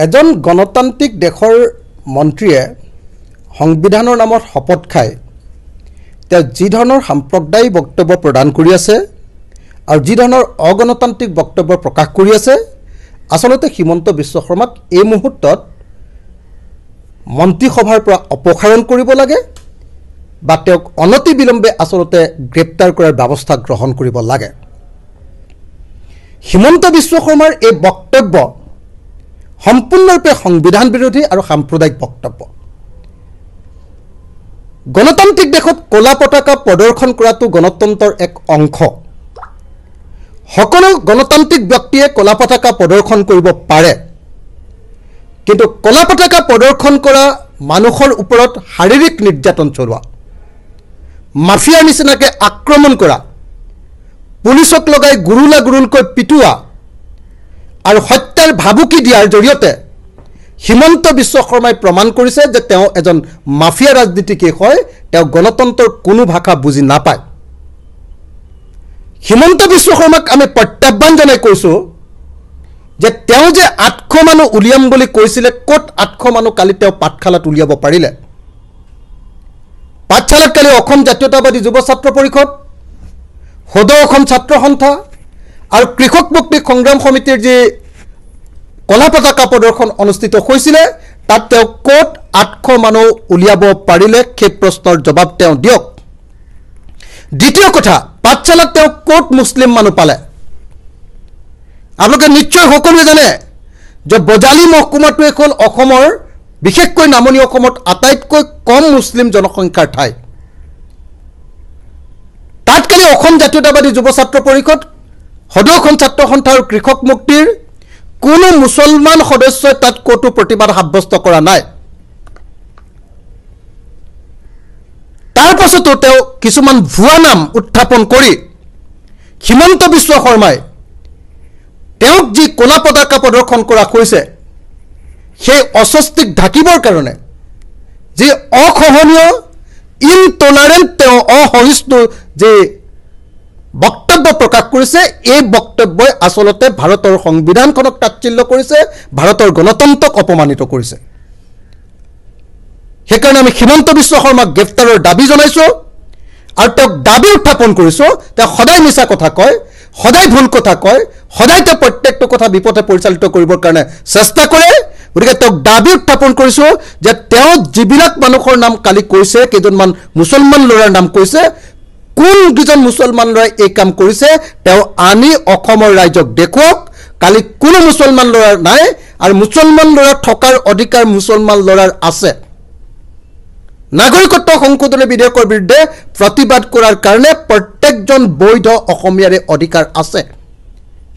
এজন গণতান্ত্ৰিক দেশৰ মন্ত্ৰীয়ে সংবিধানৰ নামত শপত খায় তেওঁ যি ধৰণৰ সাম্প্ৰদায়িক বক্তব্য প্ৰদান কৰি আছে আৰু যি ধৰণৰ অগণতান্ত্ৰিক বক্তব্য প্ৰকাশ কৰি আছে আসলতে হিমন্ত বিশ্ব শৰ্মাক এই মুহূৰ্তত মন্ত্ৰীসভাৰ পৰা অপসাৰণ কৰিব লাগে বা তেওঁক অনতি বিলম্বে আসলতে গ্ৰেপ্তাৰ কৰাৰ ব্যৱস্থা গ্ৰহণ কৰিব লাগে। হিমন্ত বিশ্ব শৰ্মাৰ এই বক্তব্য সম্পূৰ্ণৰূপে সংবিধান বিৰোধী আৰু সাম্প্ৰদায়িক বক্তব্য। গণতান্ত্ৰিক দেশত কলা পতাকা প্ৰদৰ্শন কৰাটো গণতন্ত্ৰৰ এক অংশ। সকলো গণতান্ত্ৰিক ব্যক্তিয়ে কলা পতাকা প্ৰদৰ্শন কৰিব পাৰে, কিন্তু কলা পতাকা প্ৰদৰ্শন কৰা মানুহৰ ওপৰত শাৰীৰিক নিৰ্যাতন চলোৱা, মাফিয়াৰ নিচিনাকৈ আক্ৰমণ কৰা, পুলিচক লগাই গুৰুলা গুৰুলকৈ পিটোৱা আৰু হত্যাৰ ভাবুকি দিয়াৰ জৰিয়তে হিমন্ত বিশ্ব শৰ্মাই প্ৰমাণ কৰিছে যে তেওঁ এজন মাফিয়া ৰাজনীতিকেই হয়, তেওঁ গণতন্ত্ৰৰ কোনো ভাষা বুজি নাপায়। হিমন্ত বিশ্ব শৰ্মাক আমি প্ৰত্যাহ্বান জনাই কৈছোঁ যে তেওঁ যে 800 মানুহ উলিয়াম বুলি কৈছিলে, ক'ত 800 মানুহ কালি তেওঁ পাঠশালাত উলিয়াব পাৰিলে? পাঠশালাত কালি অসম জাতীয়তাবাদী যুৱ ছাত্ৰ পৰিষদ, সদৌ অসম ছাত্ৰ সন্থা আৰু কৃষক মুক্তি সংগ্ৰাম সমিতিৰ যি কলা পতাকা প্ৰদৰ্শন অনুষ্ঠিত হৈছিলে তাত তেওঁ ক'ত 800 মানুহ উলিয়াব পাৰিলে সেই প্ৰশ্নৰ জবাব তেওঁ দিয়ক। দ্বিতীয় কথা, পাঠশালাত তেওঁ ক'ত মুছলিম মানুহ পালে? আপোনালোকে নিশ্চয় সকলোৱে জানে যে বজালী মহকুমাটোৱে হ'ল অসমৰ, বিশেষকৈ নামনি অসমত আটাইতকৈ কম মুছলিম জনসংখ্যাৰ ঠাই। তাত কালি অসম জাতীয়তাবাদী যুৱ ছাত্ৰ পৰিষদ, সদৌ অসম ছাত্ৰ সন্থা আৰু কৃষক মুক্তিৰ কোনো মুছলমান সদস্যই তাত ক'তো প্ৰতিবাদ সাব্যস্ত কৰা নাই। তাৰ পাছতো তেওঁ কিছুমান ভুৱা নাম উত্থাপন কৰি হিমন্ত বিশ্ব শৰ্মাই তেওঁক যি কলা পতাকা প্ৰদৰ্শন কৰা হৈছে সেই অস্বস্তিক ঢাকিবৰ কাৰণে যি অসহনীয় ইনটলাৰেণ্ট তেওঁ অসহিষ্ণু যে বক্তব্য প্ৰকাশ কৰিছে, এই বক্তব্যই আসলতে ভাৰতৰ সংবিধানখনক তাচ্ছিল্য কৰিছে, ভাৰতৰ গণতন্ত্ৰক অপমানিত কৰিছে। সেইকাৰণে আমি হিমন্ত বিশ্ব শৰ্মাক গ্ৰেপ্তাৰৰ দাবী জনাইছোঁ আৰু তেওঁক দাবী উত্থাপন কৰিছোঁ। তেওঁ সদায় মিছা কথা কয়, সদায় ভুল কথা কয়, সদায় তেওঁ প্ৰত্যেকটো কথা বিপথে পৰিচালিত কৰিবৰ কাৰণে চেষ্টা কৰে। গতিকে তেওঁক দাবী উত্থাপন কৰিছোঁ যে তেওঁ যিবিলাক মানুহৰ নাম কালি কৈছে, কেইজনমান মুছলমান ল'ৰাৰ নাম কৈছে, কোনকেইজন মুছলমান ল'ৰাই এই কাম কৰিছে তেওঁ আনি অসমৰ ৰাইজক দেখুৱাওক। কালি কোনো মুছলমান ল'ৰাৰ নাই আৰু মুছলমান ল'ৰাৰ থকাৰ অধিকাৰ মুছলমান ল'ৰাৰ আছে। নাগৰিকত্ব সংশোধনী বিধেয়কৰ বিৰুদ্ধে প্ৰতিবাদ কৰাৰ কাৰণে প্ৰত্যেকজন বৈধ অসমীয়াৰে অধিকাৰ আছে।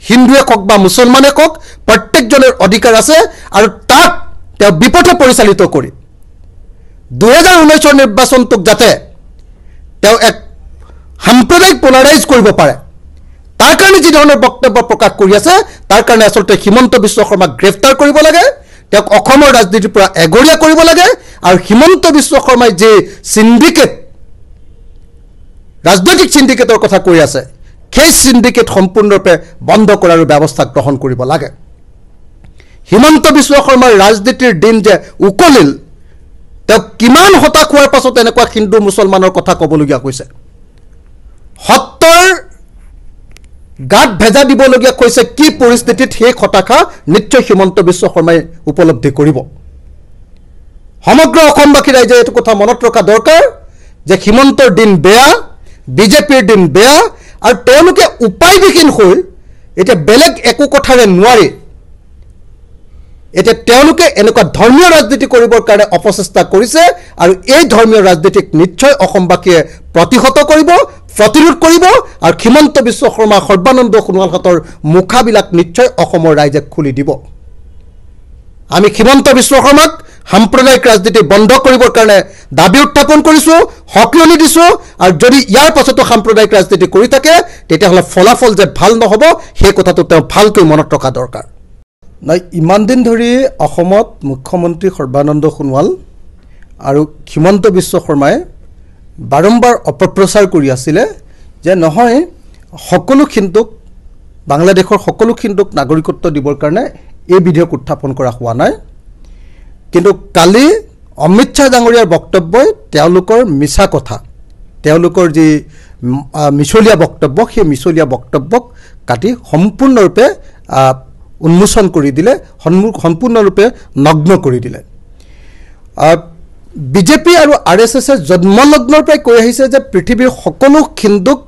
হিন্দুৱে কওক বা মুছলমানে কওক, প্ৰত্যেকজনৰ অধিকাৰ আছে আৰু তাক তেওঁ বিপথে পৰিচালিত কৰি 2019 নিৰ্বাচনটোক যাতে তেওঁ এক সাম্প্ৰদায়িক পোলাৰাইজ কৰিব পাৰে, তাৰ কাৰণে যি ধৰণৰ বক্তব্য প্ৰকাশ কৰি আছে, তাৰ কাৰণে আচলতে হিমন্ত বিশ্ব শৰ্মাক গ্ৰেপ্তাৰ কৰিব লাগে, তেওঁক অসমৰ ৰাজনীতিৰ পৰা এগৰীয়া কৰিব লাগে। আৰু হিমন্ত বিশ্ব শৰ্মাই যে চিণ্ডিকেট, ৰাজনৈতিক চিণ্ডিকেটৰ কথা কৈ আছে, সেই চিণ্ডিকেট সম্পূৰ্ণৰূপে বন্ধ কৰাৰ ব্যৱস্থা গ্ৰহণ কৰিব লাগে। হিমন্ত বিশ্ব শৰ্মাৰ ৰাজনীতিৰ দিন যে উকলিল, তেওঁ কিমান হতাশ হোৱাৰ পাছত এনেকুৱা হিন্দু মুছলমানৰ কথা ক'বলগীয়া হৈছে, সত্তৰ গাত ভেজা দিবলগীয়া হৈছে কি পৰিস্থিতিত, সেই হতাশা নিশ্চয় হিমন্ত বিশ্ব শৰ্মাই উপলব্ধি কৰিব। সমগ্ৰ অসমবাসী ৰাইজে এইটো কথা মনত ৰখা দৰকাৰ যে হিমন্তৰ দিন বেয়া, বিজেপিৰ দিন বেয়া আৰু তেওঁলোকে উপায়বিহীন হৈ এতিয়া বেলেগ একো কথাৰে নোৱাৰি এতিয়া তেওঁলোকে এনেকুৱা ধৰ্মীয় ৰাজনীতি কৰিবৰ কাৰণে অপচেষ্টা কৰিছে আৰু এই ধৰ্মীয় ৰাজনীতিক নিশ্চয় অসমবাসীয়ে প্ৰতিহত কৰিব, প্ৰতিৰোধ কৰিব আৰু হিমন্ত বিশ্ব শৰ্মা, সৰ্বানন্দ সোণোৱালহঁতৰ মুখাবিলাক নিশ্চয় অসমৰ ৰাইজে খুলি দিব। আমি হিমন্ত বিশ্ব শৰ্মাক সাম্প্ৰদায়িক ৰাজনীতি বন্ধ কৰিবৰ কাৰণে দাবী উত্থাপন কৰিছোঁ, সক্ৰিয়নি দিছোঁ আৰু যদি ইয়াৰ পাছতো সাম্প্ৰদায়িক ৰাজনীতি কৰি থাকে তেতিয়াহ'লে ফলাফল যে ভাল নহ'ব সেই কথাটো তেওঁ ভালকৈ মনত ৰখা দৰকাৰ। নাই, ইমান দিন ধৰি অসমত মুখ্যমন্ত্ৰী সৰ্বানন্দ সোণোৱাল আৰু হিমন্ত বিশ্ব শৰ্মাই বাৰম্বাৰ অপপ্ৰচাৰ কৰি আছিলে যে নহয় সকলো হিন্দুক, বাংলাদেশৰ সকলো হিন্দুক নাগৰিকত্ব দিবৰ কাৰণে এই বিধেয়ক উত্থাপন কৰা হোৱা নাই কিন্তু কালি অমিত শ্বাহ ডাঙৰীয়াৰ বক্তব্যই তেওঁলোকৰ মিছা কথা তেওঁলোকৰ যি মিছলীয়া বক্তব্য সেই মিছলীয়া বক্তব্যক কাটি সম্পূৰ্ণৰূপে উন্মোচন কৰি দিলে সম্পূৰ্ণৰূপে নগ্ন কৰি দিলে বিজেপি আৰু আৰএছএছে জন্মলগ্নৰ পৰাই কৈ আহিছে যে পৃথিৱীৰ সকলো হিন্দুক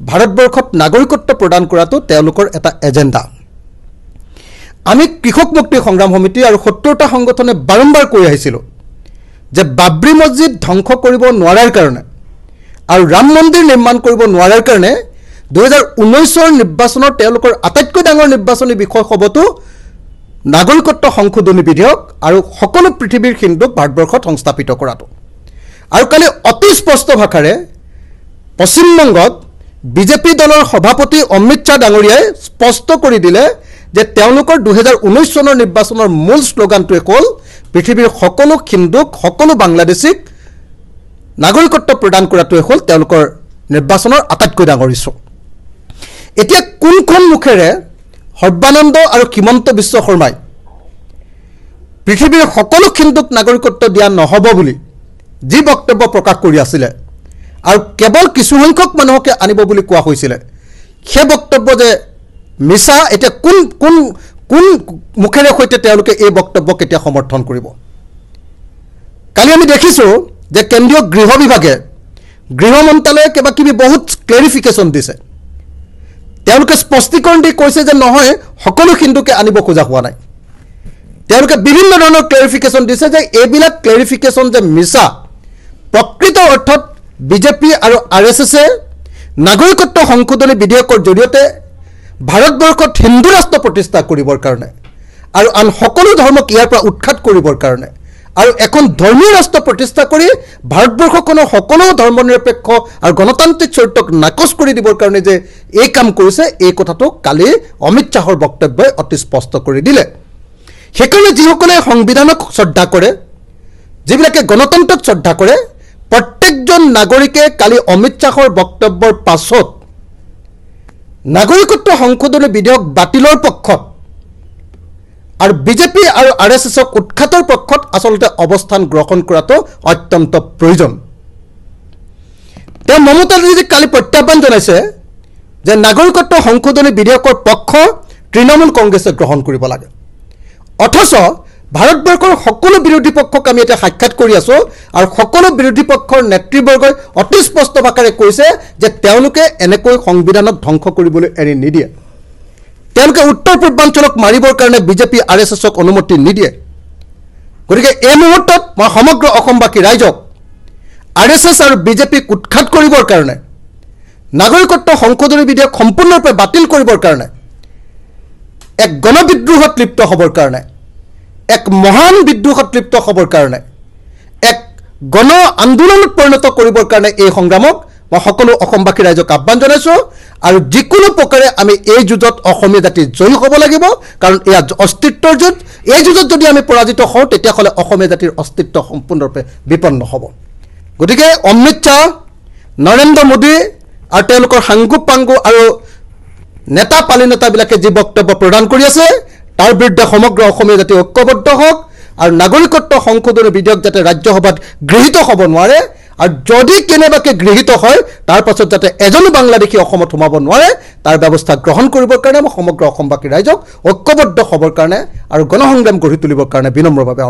ভাৰতবৰ্ষত নাগৰিকত্ব প্ৰদান কৰাটো তেওঁলোকৰ এটা এজেণ্ডা আমি কৃষক মুক্তি সংগ্ৰাম সমিতি আৰু ৭০টা সংগঠনে বাৰম্বাৰ কৈ আহিছিলোঁ যে বাবৰি মছজিদ ধ্বংস কৰিব নোৱাৰাৰ কাৰণে আৰু ৰাম মন্দিৰ নিৰ্মাণ কৰিব নোৱাৰাৰ কাৰণে 2019ৰ নিৰ্বাচনৰ তেওঁলোকৰ আটাইতকৈ ডাঙৰ নিৰ্বাচনী বিষয় হ'বতো নাগৰিকত্ব সংশোধনী বিধেয়ক আৰু সকলো পৃথিৱীৰ হিন্দুক ভাৰতবৰ্ষত সংস্থাপিত কৰাটো আৰু কালি অতি স্পষ্ট ভাষাৰে পশ্চিমবংগত বিজেপি দলৰ সভাপতি অমিত শ্বাহ ডাঙৰীয়াই স্পষ্ট কৰি দিলে যে তেওঁলোকৰ 2019 চনৰ নিৰ্বাচনৰ মূল শ্লোগানটোৱে হ'ল পৃথিৱীৰ সকলো হিন্দুক সকলো বাংলাদেশীক নাগৰিকত্ব প্ৰদান কৰাটোৱে হ'ল তেওঁলোকৰ নিৰ্বাচনৰ আটাইতকৈ ডাঙৰ ইছ্যু এতিয়া কোনখন মুখেৰে সৰ্বানন্দ আৰু হিমন্ত বিশ্ব শৰ্মাই পৃথিৱীৰ সকলো হিন্দুক নাগৰিকত্ব দিয়া নহ'ব বুলি যি বক্তব্য প্ৰকাশ কৰি আছিলে আৰু কেৱল কিছু সংখ্যক মানুহকে আনিব বুলি কোৱা হৈছিলে সেই বক্তব্য যে মিছা এতিয়া কোন মুখেৰে সৈতে তেওঁলোকে এই বক্তব্য কেতিয়া সমৰ্থন কৰিব কালি আমি দেখিছোঁ যে কেন্দ্ৰীয় গৃহ বিভাগে গৃহ মন্ত্ৰালয়ে কিবা কিবি বহুত ক্লেৰিফিকেশ্যন দিছে তেওঁলোকে স্পষ্টীকৰণ দি কৈছে যে নহয় সকলো হিন্দুকে আনিব খোজা হোৱা নাই তেওঁলোকে বিভিন্ন ধৰণৰ ক্লেৰিফিকেশ্যন দিছে যে এইবিলাক ক্লেৰিফিকেশ্যন যে মিছা প্ৰকৃত অৰ্থত বিজেপি আৰু আৰএছএছে নাগৰিকত্ব সংশোধনী বিধেয়কৰ জৰিয়তে ভাৰতবৰ্ষত হিন্দু ৰাষ্ট্ৰ প্ৰতিষ্ঠা কৰিবৰ কাৰণে আৰু আন সকলো ধৰ্মক ইয়াৰ পৰা উৎখাত কৰিবৰ কাৰণে আৰু এখন ধৰ্মীয় ৰাষ্ট্ৰ প্ৰতিষ্ঠা কৰি ভাৰতবৰ্ষখনৰ সকলো ধৰ্মনিৰপেক্ষ আৰু গণতান্ত্ৰিক চৰিত্ৰক নাকচ কৰি দিবৰ কাৰণে যে এই কাম কৰিছে এই কথাটো কালি অমিত শ্বাহৰ বক্তব্যই অতি স্পষ্ট কৰি দিলে সেইকাৰণে যিসকলে সংবিধানক শ্ৰদ্ধা কৰে যিবিলাকে গণতন্ত্ৰক শ্ৰদ্ধা কৰে প্ৰত্যেকজন নাগৰিকে কালি অমিত শ্বাহৰ বক্তব্যৰ পাছত নাগৰিকত্ব সংশোধনী বিধেয়ক বাতিলৰ পক্ষত আৰু বিজেপি আৰু আৰএছএছক উৎখাতৰ পক্ষত আচলতে অৱস্থান গ্ৰহণ কৰাটো অত্যন্ত প্ৰয়োজন তেওঁ মমতা দিদি কালি প্ৰত্যাহ্বান জনাইছে যে নাগৰিকত্ব সংশোধনী বিধেয়কৰ পক্ষ তৃণমূল কংগ্ৰেছে গ্ৰহণ কৰিব লাগে অথচ ভাৰতবৰ্ষৰ সকলো বিৰোধী পক্ষক আমি এটা সাক্ষাৎ কৰি আছো আৰু সকলো বিৰোধী পক্ষৰ নেতৃবৰ্গই অতি স্পষ্ট ভাষাৰে কৈছে যে তেওঁলোকে এনেকৈ সংবিধানক ধ্বংস কৰিবলৈ এৰি নিদিয়ে তেওঁলোকে উত্তৰ পূৰ্বাঞ্চলক মাৰিবৰ কাৰণে বিজেপি আৰএছএছক অনুমতি নিদিয়ে গতিকে এই মুহূৰ্তত মই সমগ্ৰ অসমবাসী ৰাইজক আৰএছএছ আৰু বিজেপিক উৎখাত কৰিবৰ কাৰণে নাগৰিকত্ব সংশোধনী বিধেয়ক সম্পূৰ্ণৰূপে বাতিল কৰিবৰ কাৰণে এক গণবিদ্ৰোহত লিপ্ত হ'বৰ কাৰণে এক মহান বিদ্ৰোহত লিপ্ত হ'বৰ কাৰণে এক গণ আন্দোলনত পৰিণত কৰিবৰ কাৰণে এই সংগ্ৰামক মই সকলো অসমবাসী ৰাইজক আহ্বান জনাইছো আৰু যিকোনো প্ৰকাৰে আমি এই যুদ্ধত অসমীয়া জাতি জয়ী হ'ব লাগিব কাৰণ এয়া অস্তিত্বৰ যুদ্ধ এই যুদ্ধত যদি আমি পৰাজিত হওঁ তেতিয়াহ'লে অসমীয়া জাতিৰ অস্তিত্ব সম্পূৰ্ণৰূপে বিপন্ন হ'ব গতিকে অমিত শ্বাহ নৰেন্দ্ৰ মোদী আৰু তেওঁলোকৰ সাংগু পাংগু আৰু নেতা পালি নেতাবিলাকে যি বক্তব্য প্ৰদান কৰি আছে তাৰ বিৰুদ্ধে সমগ্ৰ অসমীয়া জাতি ঐক্যবদ্ধ হওক আৰু নাগৰিকত্ব সংশোধনী বিধেয়ক যাতে ৰাজ্যসভাত গৃহীত হ'ব নোৱাৰে আৰু যদি কেনেবাকে গৃহীত হয় তাৰ পাছত যাতে এজনো বাংলাদেশী অসমত সোমাব নোৱাৰে তাৰ ব্যৱস্থা গ্ৰহণ কৰিবৰ কাৰণে মই সমগ্ৰ অসমবাসী ৰাইজক ঐক্যবদ্ধ হ'বৰ কাৰণে আৰু গণসংগ্ৰাম গঢ়ি তুলিবৰ কাৰণে বিনম্ৰভাৱে